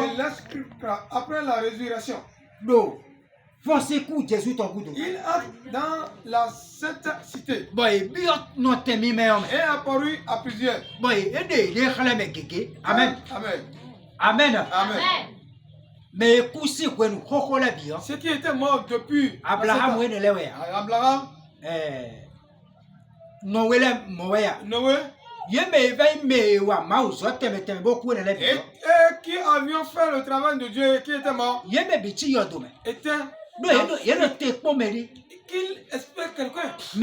de l'esprit après la résurrection. Il entre dans la sainte cité et apparu à plusieurs. Amen. Amen. Amen. Amen. Mais ce qui était mort depuis Abraham, Abraham, Noé, et qui avions fait le travail de Dieu et qui était mort, était qu'il espère quelqu'un. C'est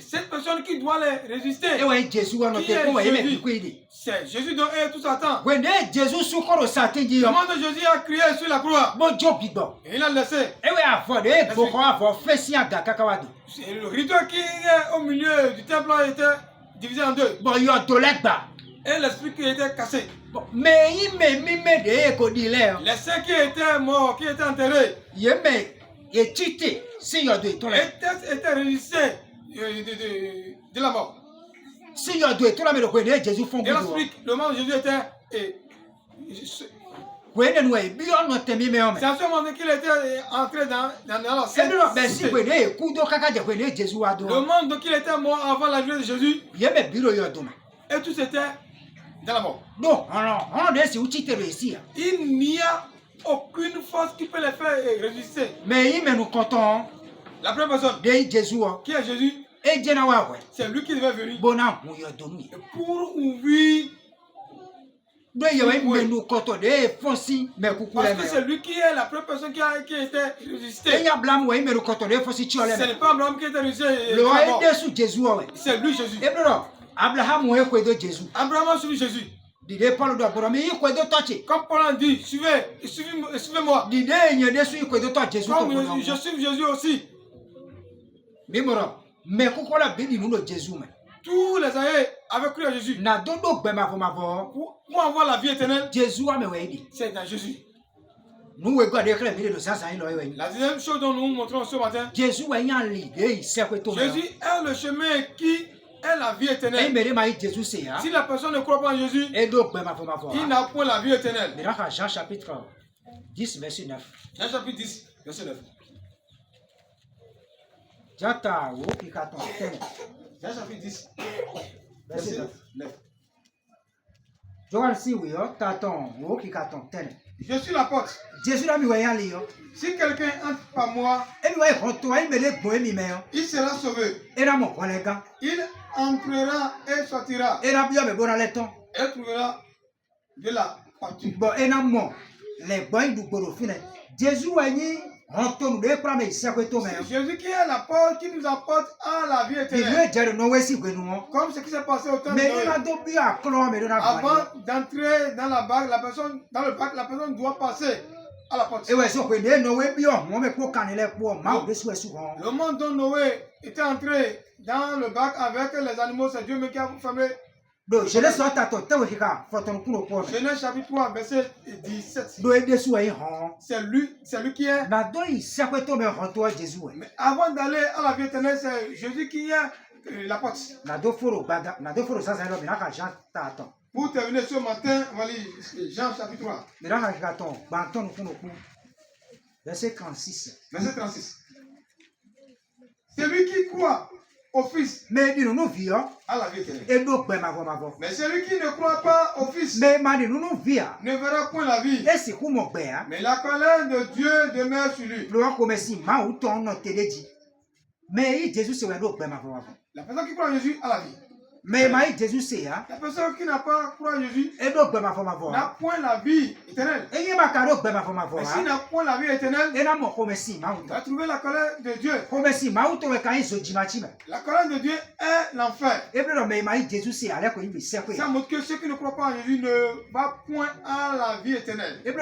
cette personne qui doit les résister. C'est Jésus dont est tout Satan. Le moment de Jésus a crié sur la croix. Et il a laissé. Et le rideau qui est au milieu du temple a été divisé en deux. Et l'esprit qui était cassé. Les saints qui étaient morts, qui étaient enterrés, étaient résistés de la mort. Et l'esprit, le moment où Jésus était. C'est à ce moment qu'il était entré dans la scène. Le monde qu'il était mort avant la vie de Jésus. Et tout était dans la mort. Il n'y a aucune force qui peut les faire résister. La première personne qui est Jésus, c'est lui qui devait venir. Et pour ouvrir. Parce que c'est lui qui est la première personne qui a été résistée. Ce n'est pas Abraham qui a été résisté. C'est lui Jésus. Abraham a suivi Jésus. Comme Paul a dit, suivez-moi. Comme je suis Jésus aussi. Tous les années avaient cru à Jésus. Pour avoir la vie éternelle, c'est dans Jésus. La deuxième chose dont nous montrons ce matin, Jésus est le chemin qui est la vie éternelle. Si la personne ne croit pas en Jésus, il n'a point la vie éternelle. Jean chapitre 10, verset 9. Jean chapitre 10, verset 9. Jean chapitre 10, verset 9. Je suis la porte. Si quelqu'un entre par moi, il sera sauvé. Il entrera et sortira. Et trouvera de la partie. C'est Jésus qui est la porte qui nous apporte à la vie éternelle. Comme ce qui s'est passé au temps de Noé. Avant d'entrer dans la barque, la personne doit passer à la porte. Le monde dont Noé était entré dans le bac avec les animaux, c'est Dieu qui a fermé. Genèse chapitre 3, verset 17. C'est lui qui est. Mais avant d'aller à la vie éternelle, c'est Jésus qui est la porte. Pour terminer ce matin, on va lire Jean chapitre 3. Verset 36. Verset 36. C'est lui qui croit au Fils à la vie éternelle. Mais celui qui ne croit pas au Fils ne verra point la vie. Mais la colère de Dieu demeure sur lui. La personne qui croit en Jésus a la vie. La personne qui n'a pas croit en Jésus n'a point la vie éternelle. Et s'il n'a point la vie éternelle, il va trouver la colère de Dieu. La colère de Dieu est l'enfer. Ça montre que ceux qui ne croient pas en Jésus ne vont point à la vie éternelle. Mais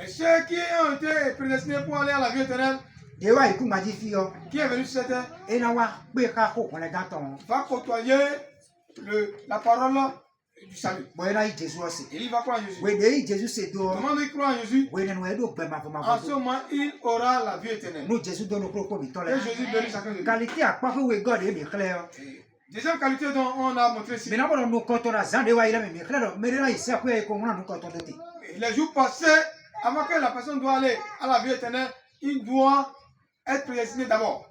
ceux qui ont été prédestinés pour aller à la vie éternelle, qui est venu sur cette terre, va côtoyer la parole du salut. Et il va croire en Jésus. Comment il croit en Jésus? En ce moment, il aura la vie éternelle. Et Jésus bénit chacun de nous. Deuxième qualité dont on a montré ici. Les jours passés, avant que la personne doit aller à la vie éternelle, il doit être prédestiné d'abord.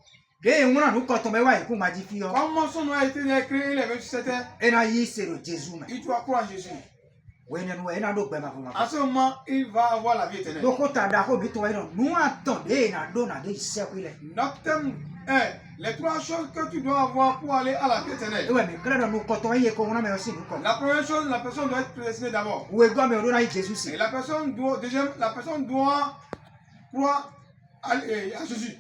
Comment son nom a été écrit, il est venu sur cette terre. Il doit croire en Jésus. En ce moment, il va avoir la vie éternelle. Notre thème est les trois choses que tu dois avoir pour aller à la vie éternelle. La première chose, la personne doit être prédestinée d'abord. Et la personne doit croire à Jésus.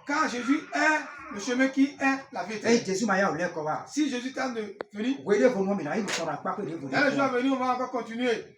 Car Jésus est le chemin qui est la vie éternelle. Si Jésus t'a de venir, dans les jours à venir, on va encore continuer.